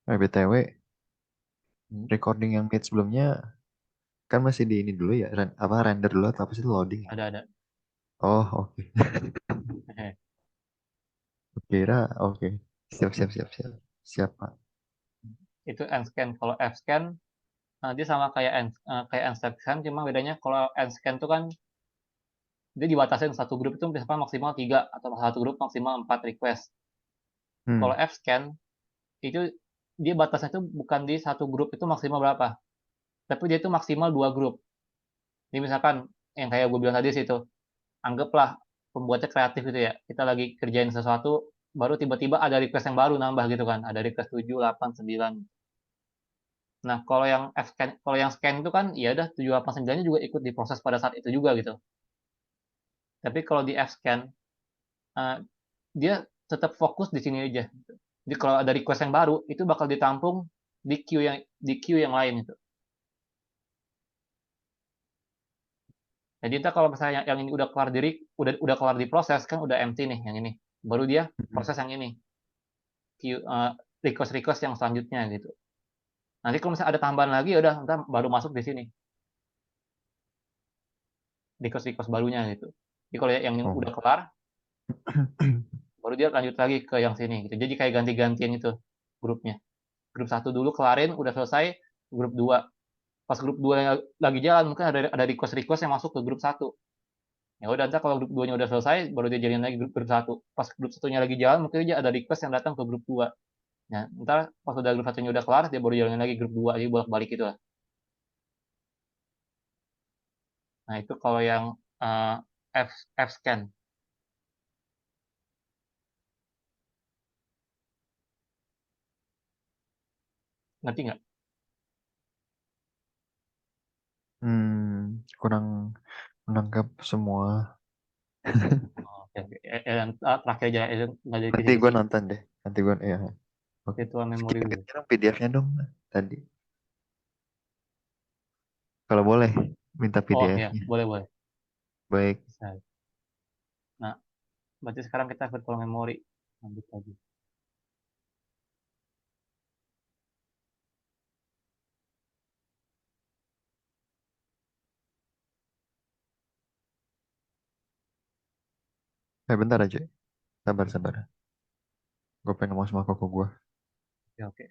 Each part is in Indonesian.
BTW, Hmm, recording yang meet sebelumnya kan masih di ini dulu ya, apa render dulu atau apa sih loading ya? ada. Oh, oke. Kira oke. Siap, siap, siap, siap. Siap, Pak. Itu Nscan. Kalau Fscan, dia sama kayak kayak Nstep-Scan, cuma bedanya kalau Nscan itu kan dia dibatasin satu grup itu misalkan maksimal 3 atau satu grup maksimal 4 request. Hmm. Kalau Fscan itu dia batasnya itu bukan di satu grup itu maksimal berapa, tapi dia itu maksimal 2 grup. Jadi misalkan yang kayak gue bilang tadi sih itu, anggaplah pembuatnya kreatif gitu ya, kita lagi kerjain sesuatu, baru tiba-tiba ada request yang baru nambah gitu kan, ada request 7, 8, 9. Nah, kalau yang scan itu kan ya udah 7, 8, 9 juga ikut diproses pada saat itu juga gitu. Tapi kalau di Fscan, eh, dia tetap fokus di sini aja. Jadi kalau ada request yang baru, itu bakal ditampung di queue yang lain itu. Jadi kita kalau misalnya yang ini udah kelar udah kelar diproses kan udah empty nih yang ini. Baru dia Hmm. proses yang ini, queue request-request yang selanjutnya gitu. Nanti kalau misalnya ada tambahan lagi ya udah ntar baru masuk di sini request-request barunya gitu. Jadi kalau yang ini Oh. udah kelar, baru dia lanjut lagi ke yang sini gitu. Jadi kayak ganti-gantian itu grupnya. Grup satu dulu kelarin, udah selesai, grup 2. Pas grup 2 lagi jalan, mungkin ada request-request yang masuk ke grup satu. Ya udah, ntar kalau grup 2-nya udah selesai, baru dia jalin lagi grup satu. Pas grup satunya lagi jalan, mungkin aja ada request yang datang ke grup 2. Nah, ntar pas udah grup satunya udah kelar, dia baru jalanin lagi grup 2. Jadi bolak-balik itu lah. Nah, itu kalau yang uh, F, F-scan. Ngerti nggak? Kurang menangkap semua. Oh, oke, oke. Yang terakhir aja, nggak jadi Nanti gue kisi-kisi. nonton deh. Nanti gue, ya. Oke. Virtual memory Kirim dulu. dong PDF-nya dong tadi. Kalau boleh, minta Oh, ya, PDF-nya. boleh, boleh. Baik. Bisa. Nah, berarti sekarang kita virtual memory. Lanjut lagi. Bentar aja. Sabar, sabar. Gue pengen ngomong sama koko gue. Oke, oke.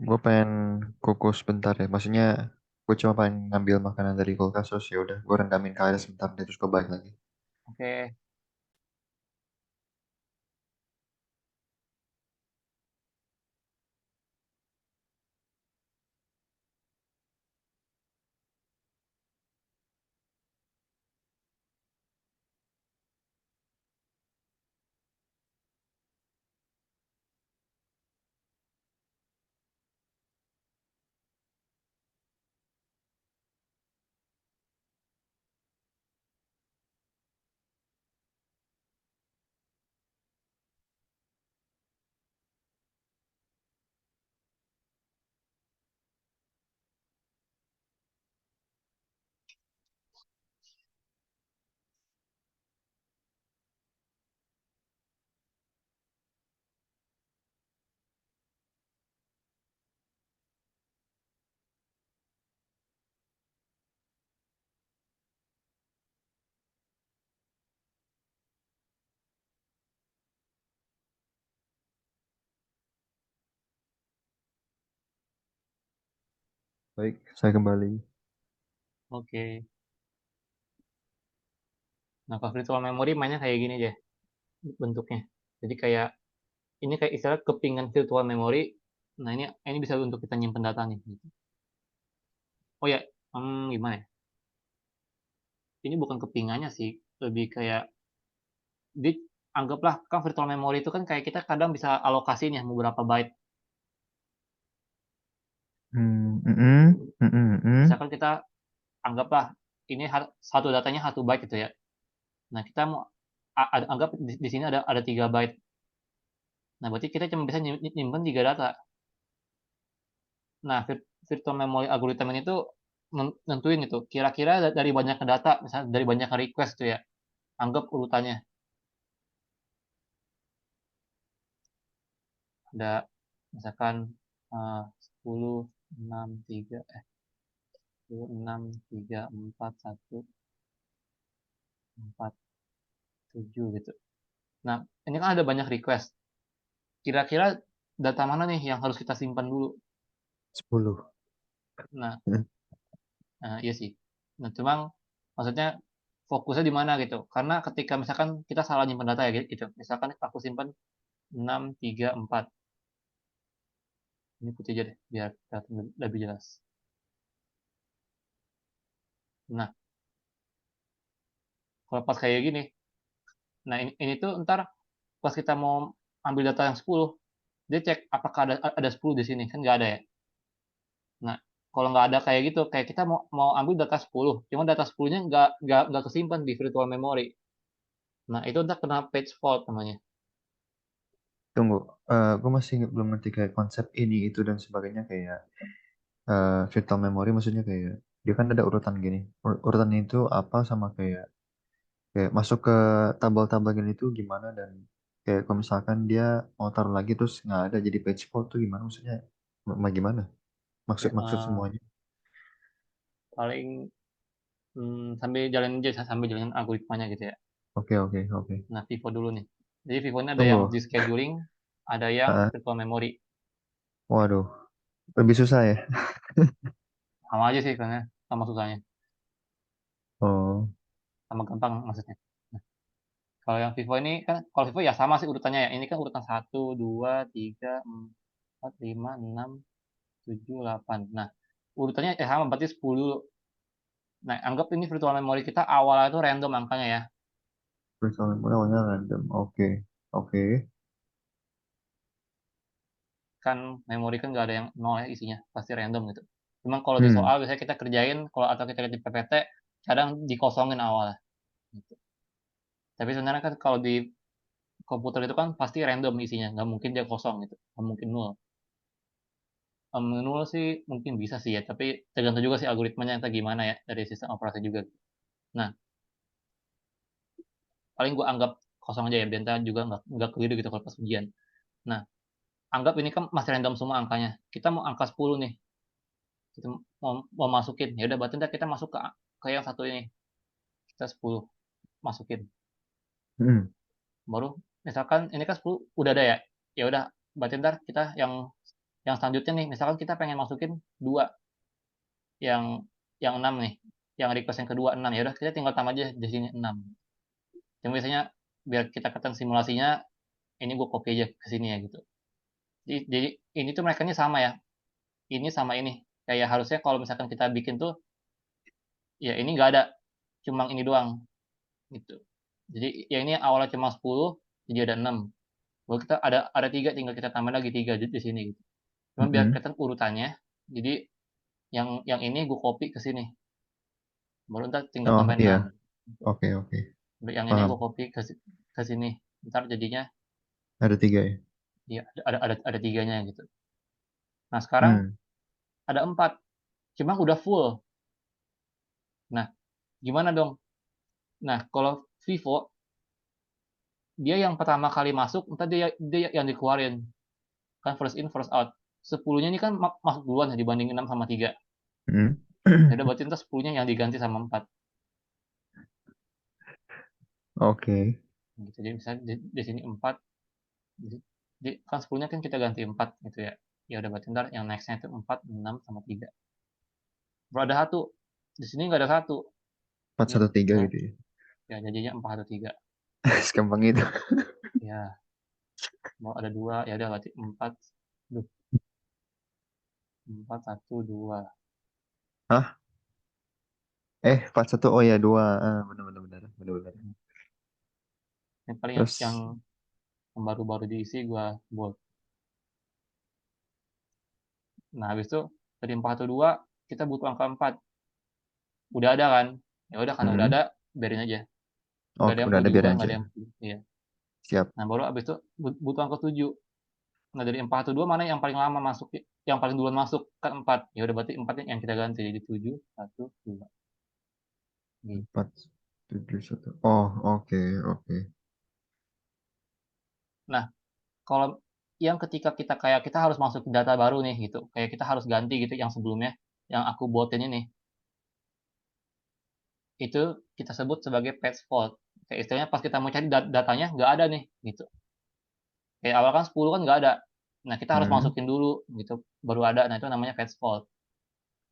Gue pengen kukus sebentar ya. Maksudnya gue cuma pengen ngambil makanan dari kulkas terus ya udah gue rendamin ke air sebentar deh, terus gue balik lagi. Oke. Baik, saya kembali. Oke. Nah, kalau virtual memory mainnya kayak gini deh bentuknya. Jadi kayak ini kayak istilah kepingan virtual memory. Nah, ini bisa untuk kita nyimpen data nih. Gitu. Oh ya, gimana ya? Ini bukan kepingannya sih, lebih kayak di anggaplah kan virtual memory itu kan kayak kita kadang bisa alokasinya mau berapa byte. Misalkan kita anggaplah ini satu datanya 1 byte gitu ya. Nah, kita mau anggap di sini ada 3 byte. Nah, berarti kita cuma bisa nyimpen 3 data. Nah, virtual memory algorithm ini tuh nentuin itu. Kira-kira dari banyak data, misalnya dari banyak request tuh ya, anggap urutannya. Ada misalkan 10, 6, 3, 10, 6, 3, 4, 1, 4, 7 gitu. Nah, ini kan ada banyak request. Kira-kira data mana nih yang harus kita simpan dulu? 10. Nah, iya sih. Nah, cuma maksudnya fokusnya di mana gitu. Karena ketika misalkan kita salah nyimpan data ya gitu. Misalkan aku simpan 6, 3, 4. Ini putih aja deh, biar kelihatan lebih jelas. Nah, kalau pas kayak gini, nah ini tuh ntar pas kita mau ambil data yang 10, dia cek apakah ada 10 di sini. Kan nggak ada ya. Nah, kalau nggak ada kayak gitu, kayak kita mau mau ambil data 10, cuma data 10-nya nggak kesimpan di virtual memory. Nah, itu udah kena page fault namanya. Tunggu, gue masih belum ngerti kayak konsep ini itu dan sebagainya kayak virtual memory maksudnya kayak dia kan ada urutan gini. Urutan itu apa sama kayak kayak masuk ke tabel-tabel gini itu gimana dan kayak kalau misalkan dia mau taruh lagi terus nggak ada jadi page fault tuh gimana maksudnya? Gimana? Maksud Eh, semuanya. paling sambil jalan aja sambil jalan algoritmanya gitu ya. Oke oke oke. Nah, Vivo dulu nih. Jadi Vivo ini ada yang Tunggu. di scheduling, ada yang Ah, virtual memory. waduh, lebih susah ya. Sama aja sih karena sama susahnya, Oh, sama gampang maksudnya. Nah, kalau yang Vivo ini kan, kalau Vivo ya sama sih urutannya ya. Ini kan urutan 1, 2, 3, 4, 5, 6, 7, 8. Nah, urutannya sama berarti 10 dulu. Nah, anggap ini virtual memory kita awalnya itu random angkanya ya. virtual memory awalnya random. Oke oke. Kan memori kan nggak ada yang nol ya isinya, pasti random gitu. Cuma kalau di Hmm. soal biasanya kita kerjain, kalau atau kita lihat di PPT, kadang dikosongin awal. Gitu. Tapi sebenarnya kan kalau di komputer itu kan pasti random isinya, nggak mungkin dia kosong gitu, nggak mungkin nol. Nol sih mungkin bisa sih ya, tapi tergantung juga sih algoritmanya entah gimana ya dari sistem operasi juga. Nah, paling gue anggap kosong aja ya, biar ntar juga nggak keliru gitu kalau pas ujian. Nah, anggap ini kan masih random semua angkanya. Kita mau angka 10 nih, kita mau masukin. Ya udah berarti ntar kita masuk ke yang satu ini. Kita 10 masukin. Hmm. Baru misalkan ini kan 10 udah ada ya. Ya udah berarti ntar kita yang selanjutnya nih, misalkan kita pengen masukin dua yang yang 6 nih. Yang request yang kedua 6 ya udah kita tinggal tambah aja di sini 6. Yang biasanya biar kita katakan simulasinya ini gue copy aja ke sini ya gitu. Jadi ini tuh mereka ini sama ya. Ini sama ini. Kayak harusnya kalau misalkan kita bikin tuh ya ini nggak ada, cuma ini doang gitu. Jadi ya ini awalnya cuma 10 jadi ada 6. Lalu kita ada 3, tinggal kita tambah lagi 3 di sini gitu. Cuman biar Mm-mm. kelihatan urutannya. Jadi yang ini gue copy ke sini. Baru ntar tinggal Oh tambah iya, 6. oke oke, Yang ini paham. gue copy ke sini. Ntar jadinya Ada tiga ya. ya ada tiganya gitu. Nah sekarang Hmm. ada 4. Cuma udah full. Nah gimana dong? Nah kalau Vivo dia yang pertama kali masuk, ntar dia yang dikeluarin. Kan first in first out. 10-nya ini kan masuk duluan ya dibanding 6 sama 3. Hmm. Ya udah berarti ntar 10-nya yang diganti sama 4. Oke. Gitu. Jadi misalnya di sini 4, kan 10-nya kan kita ganti 4 gitu ya. Ya udah berarti ntar yang next-nya itu 4, 6 sama 3. Kalau ada satu, di sini nggak ada satu. 413 Ya, gitu ya. ya jadinya 4 atau 3. Segampang itu. Ya, mau ada 2, ya udah berarti 4, 4, 1, 2. Hah? 41. Oh ya, dua. Ah, benar benar benar. Benar benar. Yang paling yang Terus baru-baru diisi gua buat. Nah, habis itu dari 4 atau 2, kita butuh angka 4. Udah ada kan? Ya udah karena udah hmm. ada, biarin aja. Nggak Oke, ada yang udah perlu ada biar diubah, nggak aja. ada yang perlu. Iya. Siap. Nah, baru habis itu butuh angka 7. Nah, dari 4 atau 2 mana yang paling lama masuk, yang paling duluan masuk? Kan 4. Ya udah berarti 4 yang kita ganti jadi 7, 1, 2 gitu. 4, 7, 1. Oh, oke, oke. Nah, kalau yang ketika kita kayak kita harus masuk data baru nih gitu, kayak kita harus ganti gitu yang sebelumnya, yang aku buatin ini, itu kita sebut sebagai patch fault. Kayak istilahnya pas kita mau cari datanya nggak ada nih gitu. Kayak awal kan 10 kan nggak ada. Nah, kita harus Hmm, masukin dulu gitu, baru ada. Nah, itu namanya patch fault.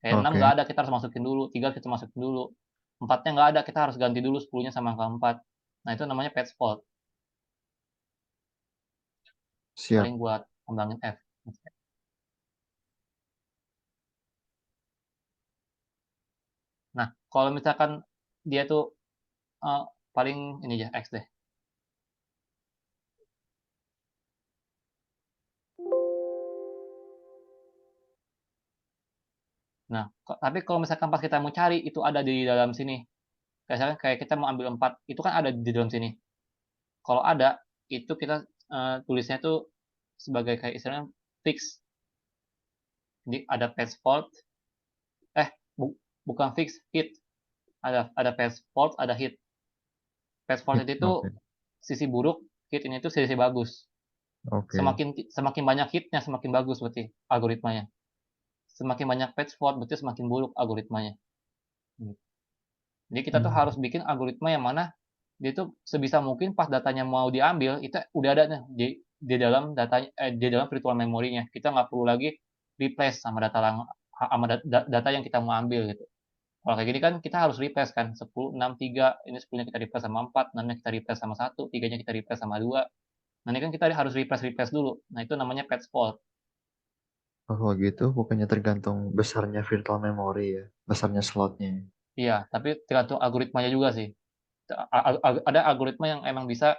Kayak 6 nggak oke, ada, kita harus masukin dulu. 3 kita masukin dulu. 4-nya nggak ada, kita harus ganti dulu 10-nya sama angka 4. Nah, itu namanya patch fault. siap. Paling buat kembangin F. Nah, kalau misalkan dia tuh uh, paling ini aja X deh. Nah, tapi kalau misalkan pas kita mau cari itu ada di dalam sini. Kayak misalkan kayak kita mau ambil 4, itu kan ada di dalam sini. Kalau ada, itu kita tulisnya tuh sebagai kayak istilahnya fix. Jadi ada patch fault, eh bu, bukan fix, hit. Ada patch fault, ada hit. Patch fault Hit, itu oke, sisi buruk, hit ini tuh sisi bagus. oke. Semakin banyak hitnya semakin bagus berarti algoritmanya. Semakin banyak patch fault berarti semakin buruk algoritmanya. Jadi kita tuh Hmm. harus bikin algoritma yang mana dia tuh sebisa mungkin pas datanya mau diambil itu udah ada nih di dalam datanya, di dalam virtual memorinya. Kita nggak perlu lagi replace sama data yang kita mau ambil gitu. Kalau kayak gini kan kita harus replace kan 10, 6, 3, ini 10-nya kita replace sama 4, 6-nya kita replace sama 1, 3-nya kita replace sama 2. Nah, ini kan kita harus replace dulu. Nah, itu namanya patch fault. Oh, kalau gitu bukannya tergantung besarnya virtual memory ya, besarnya slotnya. Iya, tapi tergantung algoritmanya juga sih. Ada algoritma yang emang bisa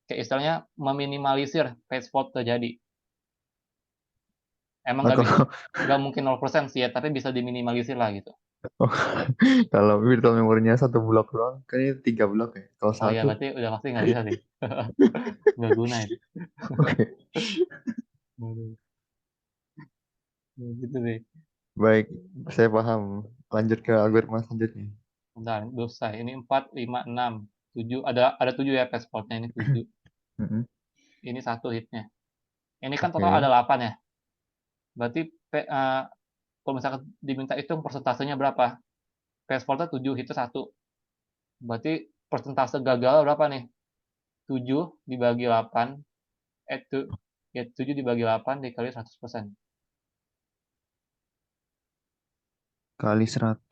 kayak istilahnya meminimalisir patch fault terjadi. Emang Nah, kalau nggak mungkin 0% sih ya, tapi bisa diminimalisir lah gitu. oh, kalau virtual memorinya satu blok doang, kan ini 3 blok ya. Kalau Oh ya, satu, berarti udah pasti nggak bisa sih. Nggak guna itu. oke. Aduh, gitu sih. Baik, saya paham. Lanjut ke algoritma selanjutnya. Bentar, dosa. Ini 4, 5, 6, 7. Ada 7 ya patch faultnya ini 7. Mm-mm. Ini satu hitnya. Ini kan total ada Oke, 8 ya. Berarti kalau misalkan diminta hitung persentasenya berapa? Patch faultnya 7, hitnya satu. Berarti persentase gagal berapa nih? 7 dibagi 8, itu ya 7 dibagi 8 dikali 100%. kali 100%.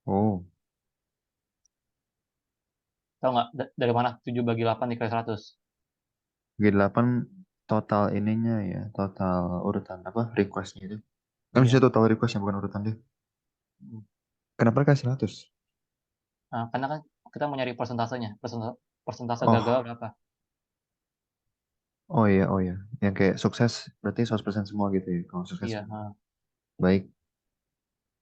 Oh, Tahu nggak dari mana 7 bagi 8 dikali 100? G8 total ininya ya, total urutan apa requestnya itu. Kan bisa Iya. total requestnya bukan urutan deh. Hmm. Kenapa kasih 100? Nah, karena kan kita mau nyari persentasenya. Persentase gagal Oh, berapa? oh iya, oh iya. Yang kayak sukses berarti 100% semua gitu ya. Kalau sukses Iya. semua. Baik.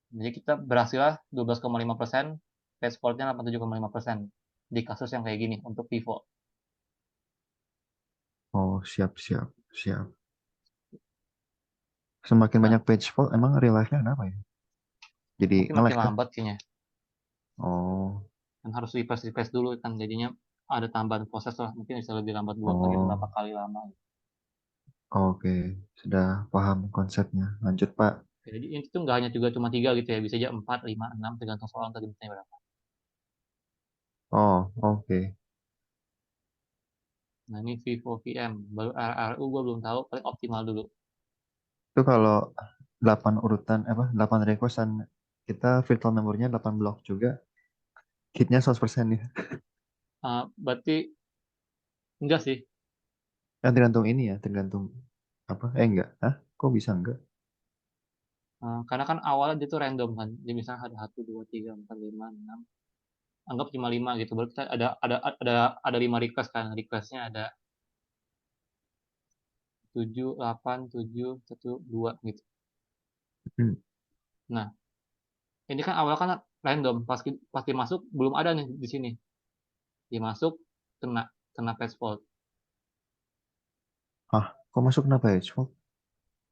Jadi kita berhasil 12,5%, test fault-nya 87,5% di kasus yang kayak gini untuk Vivo. Oh, siap, siap, siap. Semakin Nah, banyak page fault, emang real life-nya kenapa ya? Jadi mungkin makin nge-lag kah? lambat kayaknya. Oh, Kan harus refresh dulu kan jadinya ada tambahan proses lah. Mungkin bisa lebih lambat 2 kali, berapa oh, kali lama. oke. Sudah paham konsepnya. Lanjut, Pak. Jadi itu tuh nggak hanya juga cuma 3 gitu ya, bisa aja 4, 5, 6 tergantung soal tadi misalnya berapa. Oh, oke. Nah, ini Vivo VM, baru RRU gue belum tahu, paling optimal dulu. Itu kalau 8 urutan, apa, 8 request dan kita virtual memorinya 8 blok juga, hitnya 100% ya. Berarti enggak sih. Kan tergantung ini ya, tergantung apa? Enggak. Hah? Kok bisa enggak? Karena kan awalnya dia tuh random kan. Jadi misalnya ada 1, 2, 3, 4, 5, 6. Anggap cuma 5 gitu. Berarti kita ada 5 request kan. Requestnya ada 7, 8, 7, 1, 2 gitu. Hmm. Nah, ini kan awalnya kan random. Pas dimasuk belum ada nih di sini. Dimasuk kena. kena patch fault. Hah, kok masuk kenapa ya?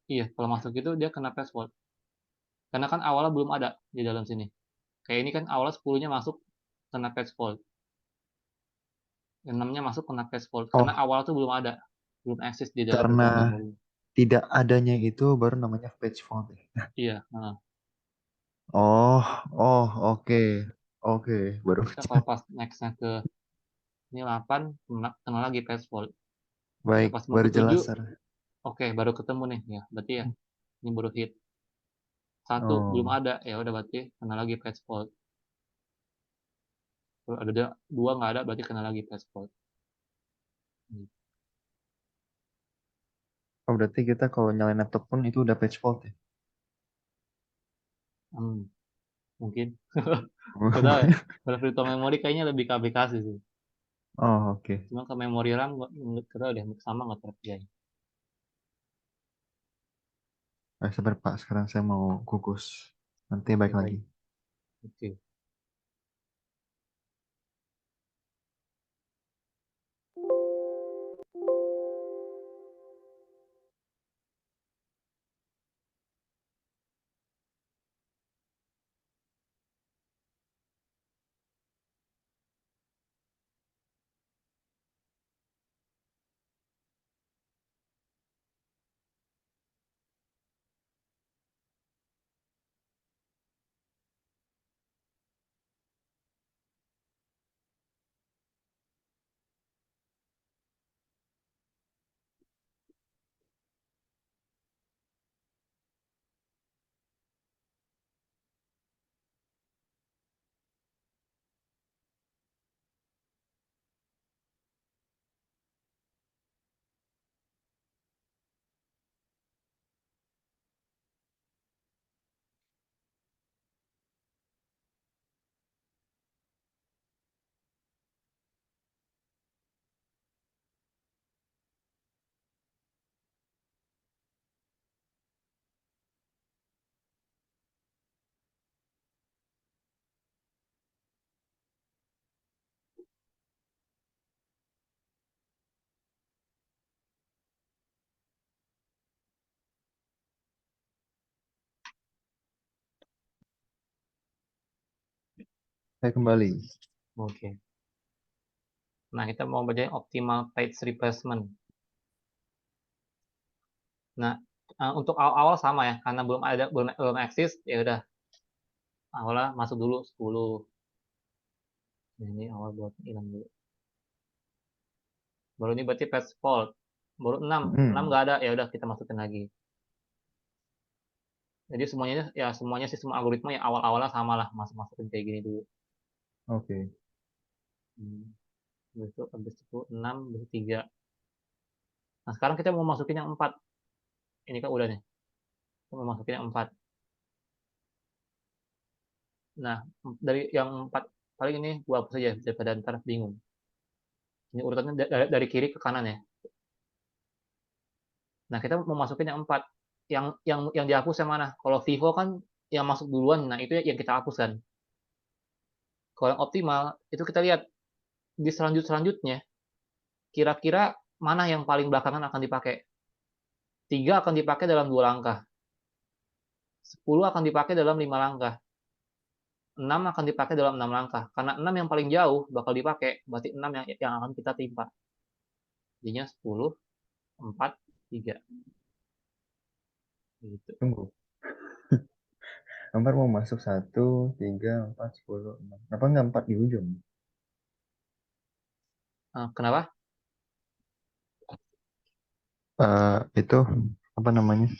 Iya, kalau masuk itu dia kena patch fault. Karena kan awalnya belum ada di dalam sini. Kayak ini kan awalnya 10-nya masuk kena patch fault. 6-nya masuk kena patch fault. Karena Oh, awal tuh belum ada. Belum eksis di dalam karena virtual memory. tidak adanya itu baru namanya page fault ya. Iya. Nah. Oh, oh, oke, oke, baru Kita ngerti. kalau pas nextnya ke ini 8, kena lagi patch fault. Ya Baik, pas mau baru ke jelas, 7, Sar. oke, baru ketemu nih. Ya, berarti ya ini baru hit. Satu belum Oh, ada, ya udah berarti kena lagi patch fault. Kalau ada dua nggak ada, berarti kena lagi patch fault. Hmm. oh berarti kita kalau nyalain laptop pun itu udah page fault ya? Hmm, mungkin. Gak tahu ya. Kalau virtual memory kayaknya lebih ke aplikasi sih. Oh, oke. Cuma ke memori RAM nggak tahu deh, sama nggak terkerjain. Sabar Pak, sekarang saya mau kukus. Nanti Oke, baik lagi. baik. Oke. Saya kembali. Oke. Nah, kita mau belajar optimal page replacement. Nah, untuk awal-awal sama ya, karena belum ada belum eksis, ya udah awalnya masuk dulu 10. Nah, ini awal buat hilang dulu. Baru ini berarti patch fault. Baru 6, 6 Hmm, nggak ada, ya udah kita masukin lagi. Jadi semuanya sih semua algoritma ya awal-awalnya sama lah, masukin kayak gini dulu. oke. Hmm. Habis itu 6, habis itu 3. Nah, sekarang kita mau masukin yang 4. Ini kan udah nih. Kita mau masukin yang 4. Nah, dari yang 4 paling ini gua hapus aja daripada ntar bingung. Ini urutannya dari kiri ke kanan ya. Nah, kita mau masukin yang 4. Yang dihapus yang mana? Kalau Vivo kan yang masuk duluan, nah itu yang kita hapuskan. Kalau yang optimal, itu kita lihat di selanjutnya, kira-kira mana yang paling belakangan akan dipakai. 3 akan dipakai dalam 2 langkah. 10 akan dipakai dalam 5 langkah. 6 akan dipakai dalam 6 langkah. Karena 6 yang paling jauh bakal dipakai, berarti 6 yang akan kita timpa. Jadinya 10, 4, 3. Gitu. Tunggu. Nomor mau masuk 1, 3, 4, 10, 6. Kenapa nggak 4 di ujung? Kenapa? Itu apa namanya?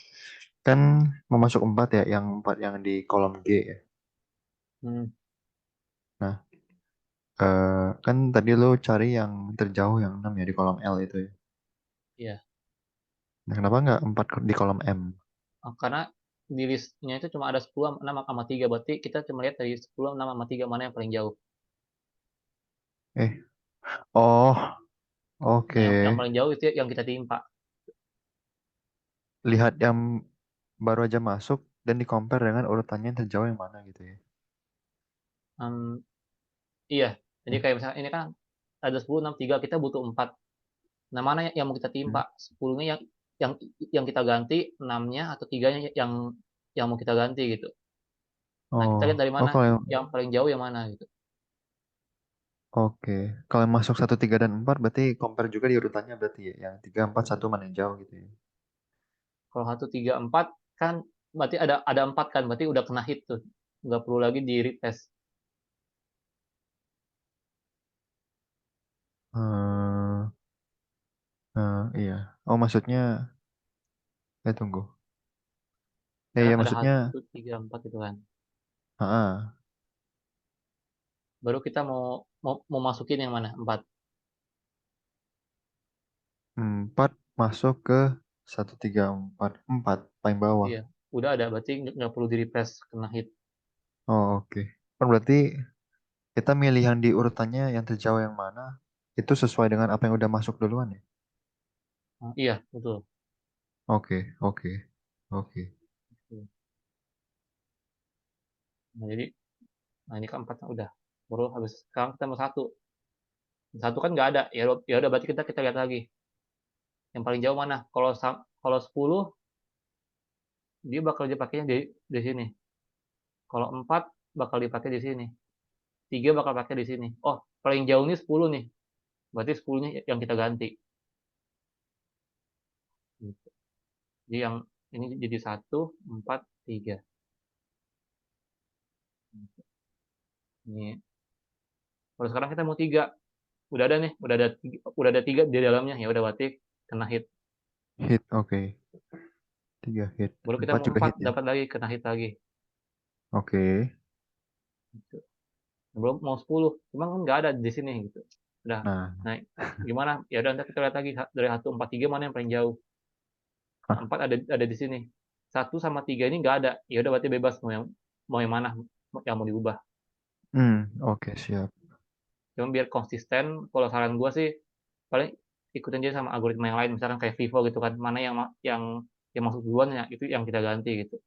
Kan mau masuk 4 ya, yang 4 yang di kolom G ya. Hmm, Nah, kan tadi lo cari yang terjauh yang 6 ya di kolom L itu ya. iya. Nah, kenapa nggak 4 di kolom M? Karena di listnya itu cuma ada 10, 6 sama 3. Berarti kita cuma lihat dari 10, 6 sama 3 mana yang paling jauh. Eh, oh, Nah, oke. yang paling jauh itu yang kita timpa. Lihat yang baru aja masuk dan di compare dengan urutannya yang terjauh yang mana gitu ya. Hmm, iya. Jadi Eh, kayak misalnya ini kan ada 10, 6, 3, kita butuh 4. Nah, mana yang mau kita Hmm. timpa? 10-nya yang yang kita ganti, 6-nya atau 3-nya yang mau kita ganti gitu. Nah, kita Oh, lihat dari oh mana kalau yang yang paling jauh yang mana gitu. oke. Kalau yang masuk 1, 3, dan 4 berarti compare juga di urutannya berarti ya. Yang 3, 4, 1 mana yang jauh gitu ya. Kalau 1, 3, 4 kan berarti ada 4 kan, berarti udah kena hit tuh. Nggak perlu lagi di retest. Hmm, iya. Oh maksudnya, tunggu. Iya Sekarang ada maksudnya, 1, 3, 4 gitu kan. ah, Baru kita mau masukin yang mana? 4. 4 masuk ke 1, 3, 4, 4 paling bawah. Iya, udah ada, berarti nggak perlu di refresh kena hit. Oh oke. Kan berarti kita milih yang di urutannya yang terjauh yang mana, itu sesuai dengan apa yang udah masuk duluan ya. Nah, iya, betul. Oke, oke, oke. Nah, jadi, nah ini keempatnya udah. Baru habis sekarang kita mau satu. Satu kan nggak ada. Ya udah berarti kita lihat lagi. Yang paling jauh mana? Kalau 10 dia bakal dipakainya di sini. Kalau 4 bakal dipakai di sini. 3 bakal pakai di sini. Oh, paling jauh ini 10 nih. Berarti 10-nya yang kita ganti. Gitu. Jadi yang ini jadi 1, 4, 3. Ini. Kalau sekarang kita mau 3. Udah ada nih, udah ada 3 di dalamnya. Ya udah berarti kena hit. Hit, oke. 3 hit. Baru kita 4 mau juga 4 hit ya. dapat lagi kena hit lagi. Oke. Gitu. Belum mau 10, cuma kan nggak ada di sini gitu. Udah. Nah, Nah, gimana? Ya udah nanti kita lihat lagi dari 1, 4, 3 mana yang paling jauh. Nah, ah, 4 ada di sini. 1 sama 3 ini nggak ada. Ya udah berarti bebas mau yang mana yang mau diubah. oke siap. Cuma biar konsisten, kalau saran gue sih paling ikutin aja sama algoritma yang lain, misalkan kayak Vivo gitu kan, mana yang masuk duluan ya itu yang kita ganti gitu.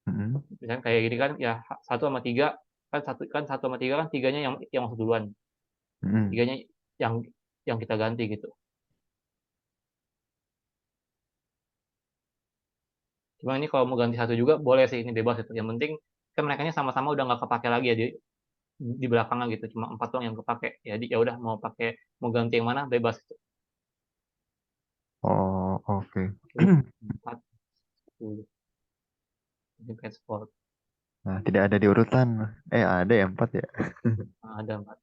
Mm, Misalkan kayak gini kan ya 1 sama 3 kan, 1 sama 3 kan, tiganya yang masuk duluan, mm, tiganya yang yang kita ganti gitu. Cuma ini kalau mau ganti satu juga boleh sih, ini bebas itu. Yang penting kan mereka sama-sama udah nggak kepake lagi ya di belakangnya gitu. Cuma 4 doang yang kepake. Jadi ya udah mau ganti yang mana bebas itu. oh, oke. Oke, 4, 10 ini transport. Nah, tidak ada di urutan. Ada ya 4 ya. Nah, ada 4.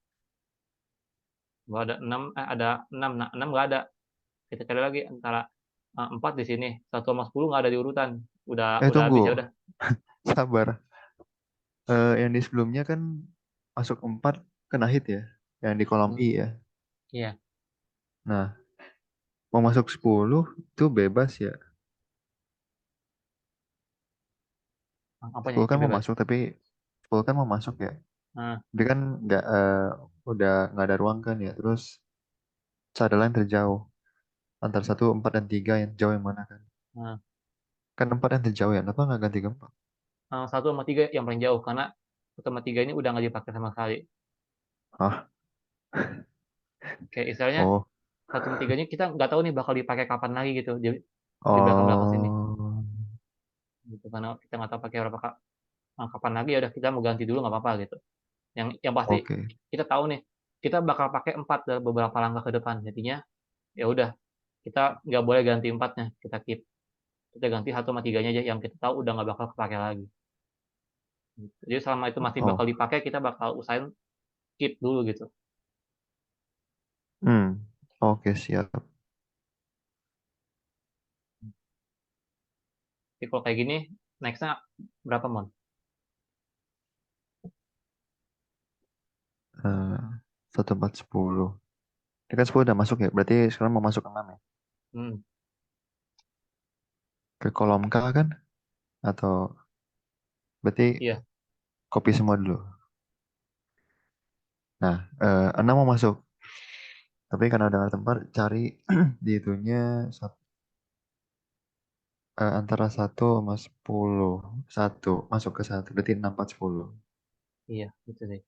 Kalau ada 6, ada 6. Nah, 6 nggak ada. Kita cari lagi antara 4 di sini. 1 sama 10 nggak ada di urutan. Udah habis ya Tunggu. udah. Sabar. Yang di sebelumnya kan masuk 4 kena hit ya. Yang di kolom Hmm, I ya. iya. Nah, mau masuk 10 itu bebas ya. Apanya 10 kan yang mau bebas? masuk tapi 10 kan mau masuk ya. Nah, Dia kan nggak udah nggak ada ruang kan ya. Terus ada lain terjauh. Antara 1, 4, dan 3 yang jauh yang mana kan? nah. Kan 4 yang terjauh ya. Kenapa nggak ganti ke 4? 1 sama 3 yang paling jauh karena 1 sama 3 ini udah nggak dipakai sama sekali. Ah, Kayak istilahnya oh, 1 sama 3 ini kita nggak tahu nih bakal dipakai kapan lagi gitu di belakang-belakang sini. oh, Gitu karena kita nggak tahu pakai berapa kapan lagi, ya udah kita mau ganti dulu nggak apa-apa gitu. Yang pasti oke. kita tahu nih kita bakal pakai 4 dalam beberapa langkah ke depan. Jadinya ya udah kita nggak boleh ganti 4-nya, kita keep. Kita ganti 1 sama 3-nya aja yang kita tahu udah nggak bakal kepake lagi. Gitu. Jadi selama itu masih bakal Oh, dipakai, kita bakal usahain keep dulu gitu. hmm, oke siap. Jadi kalau kayak gini, nextnya berapa mon? eh 1, 4, 10. Ini kan 10 udah masuk ya. Berarti sekarang mau masuk ke 6 ya. Hmm, Ke kolom K kan? Atau berarti iya, copy semua dulu. Nah, 6 mau masuk. Tapi karena udah nggak ada tempat, cari di itunya antara 1 sama 10. Satu masuk ke 1. Berarti 6, 4, 10. iya, gitu sih.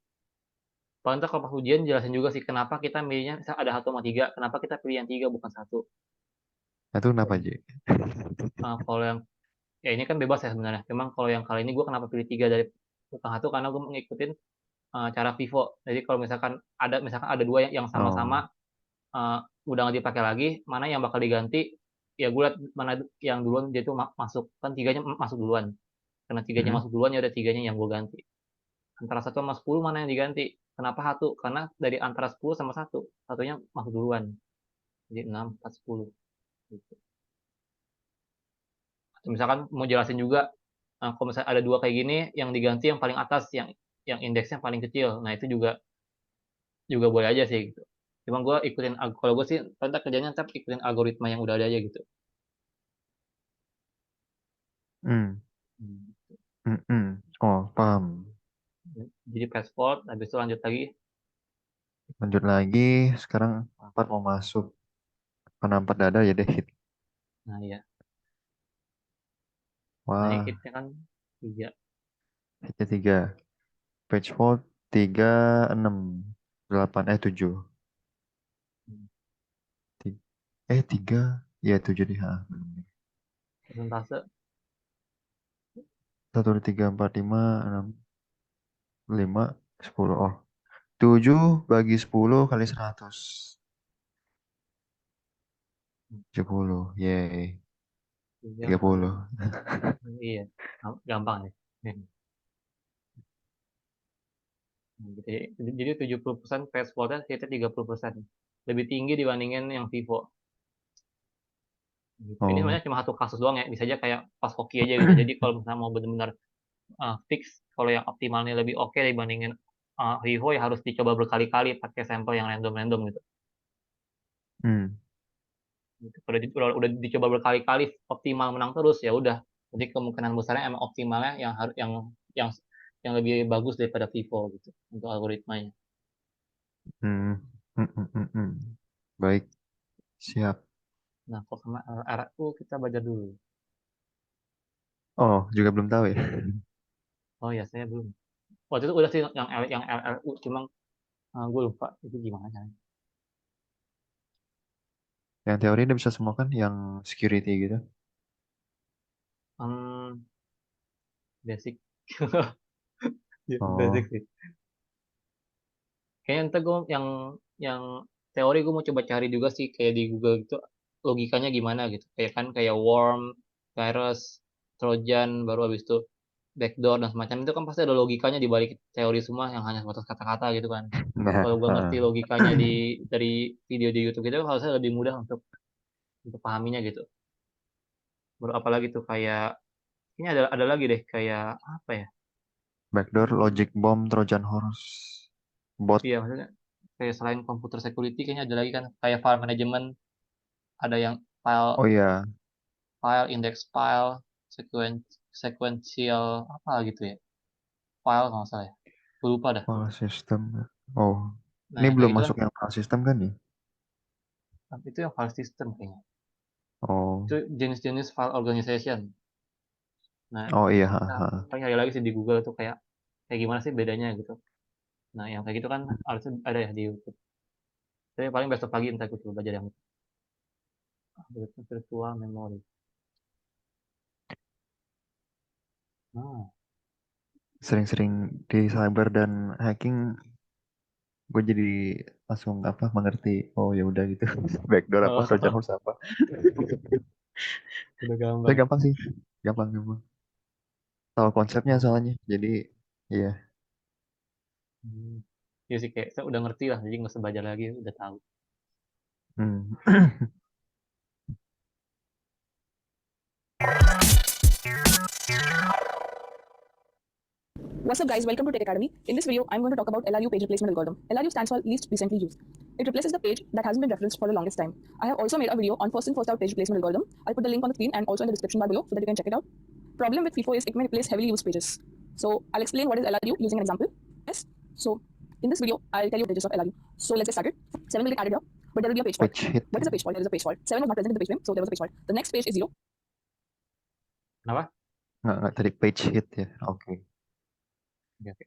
Paling ntar kalau pas ujian jelasin juga sih kenapa kita milihnya misal ada 1 sama 3, kenapa kita pilih yang 3 bukan 1. Itu kenapa aja? Kalau yang ya ini kan bebas ya sebenarnya. Memang kalau yang kali ini gue kenapa pilih 3 dari bukan 1 karena gue mengikutin cara Vivo. Jadi kalau misalkan ada 2 yang Oh. sama-sama eh, udah nggak dipakai lagi, mana yang bakal diganti? Ya gue liat mana yang duluan dia tuh masuk kan tiganya masuk duluan. Karena tiganya Mm-mm. masuk duluan ya udah tiganya yang gue ganti. Antara 1 sama 10 mana yang diganti? Kenapa 1? Karena dari antara 10 sama 1, satunya masuk duluan. Jadi 6, 4, 10. Gitu. Atau misalkan mau jelasin juga, kalau misalnya ada 2 kayak gini, yang diganti yang paling atas, yang indeksnya paling kecil. Nah itu juga juga boleh aja sih gitu. Cuma gue ikutin, kalau gue sih tetap kerjanya tetap ikutin algoritma yang udah ada aja gitu. Mm. Hmm. Mm-mm. Oh, paham. Jadi fast forward, habis itu lanjut lagi. Lanjut lagi, sekarang 4 mau masuk. Karena 4 dada ya deh hit. Nah ya, nah ini Wah, hitnya kan 3. hitnya 3. Page fault 3, 6, 8, 7. Eh, 3. Ya, 7 deh. Ha. Persentase 1, 2, 3, 4, 5, 6, 5, 10. Oh, 7 bagi 10 kali 100. 70. Yeay. 3 kali, 30. iya, gampang ya. Jadi 70% fast forward kita 30%. Lebih tinggi dibandingin yang Vivo. Gitu. Ini Oh. sebenarnya cuma satu kasus doang ya. Bisa aja kayak pas hoki aja gitu. Jadi kalau misalnya mau benar-benar fix, kalau yang optimalnya lebih oke dibandingin Vivo ya harus dicoba berkali-kali pakai sampel yang random-random gitu. Hmm. Gitu. Kalau udah dicoba berkali-kali optimal menang terus ya udah. Jadi kemungkinan besarnya emang optimalnya yang yang lebih bagus daripada Vivo gitu untuk algoritmanya. Hmm. Hmm. Hmm. Hmm. Hmm. Baik, siap. Nah, kalau sama RRU kita belajar dulu. Oh, juga belum tahu ya. Oh ya, saya belum. Waktu itu udah sih yang RRU, cuma gue lupa itu gimana caranya. Yang teori udah bisa semua kan, yang security gitu. Hmm, basic. Ya, basic Oh, sih. Kayaknya ntar gue yang teori gue mau coba cari juga sih kayak di Google gitu logikanya gimana gitu. Kayak kan kayak worm, virus, trojan, baru habis itu backdoor dan semacam itu kan pasti ada logikanya di balik teori semua yang hanya sebatas kata-kata gitu kan. nah, Kalau gue ngerti logikanya dari video di YouTube itu harusnya lebih mudah untuk pahaminya gitu. Baru apalagi tuh kayak ini ada lagi deh kayak apa ya? backdoor, Hmm, logic bomb, Trojan horse, bot. iya maksudnya kayak selain computer security kayaknya ada lagi kan kayak file management, ada yang file Oh iya, file index file sequential apa gitu ya, file kalau nggak salah ya, gue lupa dah. file system. Oh, Nah ini yang kayak belum gitu kan masuk yang file system kan nih? itu yang file system kayaknya, Oh, itu jenis-jenis file organization. Nah oh iya, ha, kita ha. paling cari lagi sih di Google tuh kayak kayak gimana sih bedanya gitu. Nah yang kayak gitu kan harusnya ada ya di YouTube. Tapi paling besok pagi entah gue coba belajar yang virtual memory. Nah, Sering-sering di cyber dan hacking, gue jadi langsung apa mengerti. Oh ya udah gitu. Backdoor apa, Trojan horse apa. udah Tapi gampang. gampang sih, gampang gampang. Tahu konsepnya Oh. soalnya. Jadi, iya. Hmm. Ya sih kayak saya udah ngerti lah, jadi nggak usah belajar lagi, udah tahu. Hmm. What's up guys, welcome to Tech Academy. In this video, I'm going to talk about LRU page replacement algorithm. LRU stands for least recently used. It replaces the page that hasn't been referenced for the longest time. I have also made a video on first in first out page replacement algorithm. I'll put the link on the screen and also in the description bar below so that you can check it out. Problem with FIFO is it may replace heavily used pages. So I'll explain what is LRU using an example. Yes. So in this video, I'll tell you pages of LRU. So let's get started. 7 will get added here, but there will be a page fault. Page hit. What is a page fault? There is a page fault. 7 was not present in the page name, so there was a page fault. The next page is 0. Kenapa? Nggak, tadi page hit ya. Oke. Oke, oke.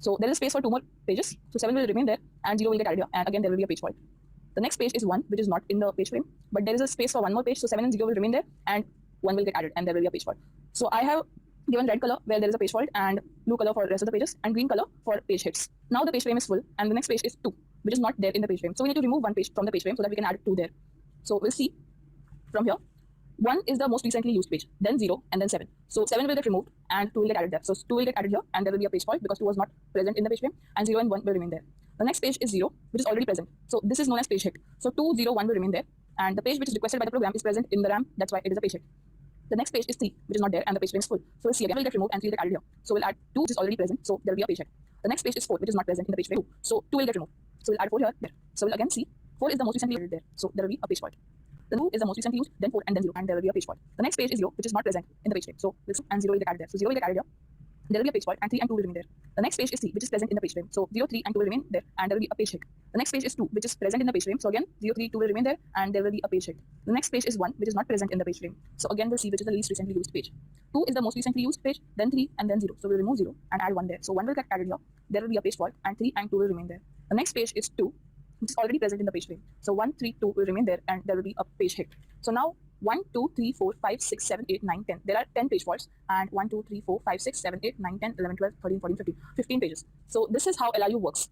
So there is space for 2 more pages. So 7 will remain there and 0 will get added here. And again, there will be a page fault. The next page is 1, which is not in the page frame, but there is a space for 1 more page. So 7 and 0 will remain there and 1 will get added and there will be a page fault. So I have given red color where there is a page fault and blue color for the rest of the pages and green color for page hits. Now the page frame is full and the next page is 2, which is not there in the page frame. So we need to remove one page from the page frame so that we can add 2 there. So we'll see from here. 1 is the most recently used page, then 0, and then 7. So 7 will get removed and 2 will get added there. So 2 will get added here and there will be a page fault because 2 was not present in the page frame and 0 and 1 will remain there. The next page is 0, which is already present. So this is known as page hit. So 2, 0, 1 will remain there and the page which is requested by the program is present in the RAM. That's why it is a page hit. The next page is 3, which is not there and the page frame is full. So we'll see again will get removed and 3 will get added here. So we'll add 2, which is already present. So there will be a page hit. The next page is 4, which is not present in the page frame. So 2 will get removed. So we'll add 4 here, there. So we'll again see 4 is the most recently added there. So there will be a page fault. The 2 is the most recently used, then 4 and then 0 and there will be a page fault. The next page is 0, which is not present in the page frame. So this and 0 will get added there. So 0 will get added here. There will be a page fault and 3 and 2 will remain there. The next page is 3, which is present in the page frame. So 0, 3 and 2 will remain there and there will be a page hit. The next page is 2, which is present in the page frame. So again 0, 3, 2 will remain there and there will be a page hit. The next page is 1, which is not present in the page frame. So again we'll see which is the least recently used page. 2 is the most recently used page, then 3 and then 0. So we'll remove 0 and add 1 there. So 1 will get added here. There will be a page fault and 3 and 2 will remain there. The next page is 2, which is already present in the page frame. So 1, 3, 2 will remain there and there will be a page hit. So now 1, 2, 3, 4, 5, 6, 7, 8, 9, 10. There are 10 page faults and 1, 2, 3, 4, 5, 6, 7, 8, 9, 10, 11, 12, 13, 14, 15. 15 pages. So this is how LRU works.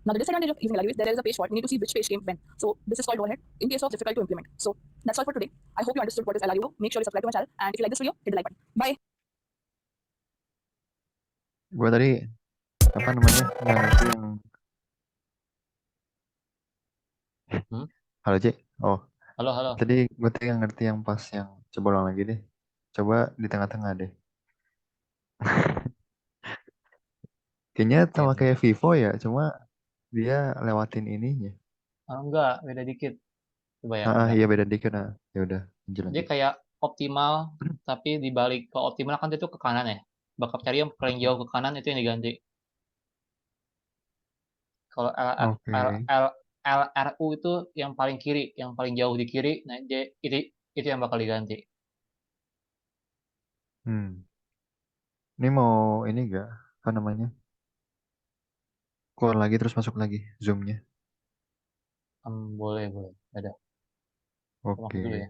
Now the disadvantage of using LRU is there is a page fault. We need to see which page came when. So this is called overhead in case of difficult to implement. So that's all for today. I hope you understood what is LRU. Make sure you subscribe to my channel and if you like this video, hit the like button. Bye. Gue tadi apa namanya nggak ngerti yang halo Cik. Oh, Halo, halo. tadi gue tadi nggak ngerti yang pas yang coba ulang lagi deh. Coba di tengah-tengah deh. Kayaknya sama kayak Vivo ya, cuma dia lewatin ininya. Enggak, beda dikit. Coba ya. Iya beda dikit. Nah, ya udah lanjut Dia kayak optimal, tapi dibalik ke optimal kan itu ke kanan ya. Bakal cari yang paling jauh ke kanan itu yang diganti. Kalau Oke. LRU itu yang paling kiri, yang paling jauh di kiri, nah itu yang bakal diganti. Ini mau ini enggak apa namanya? Keluar lagi terus masuk lagi zoomnya. Boleh, boleh. Ada. Masuk dulu Oke. ya.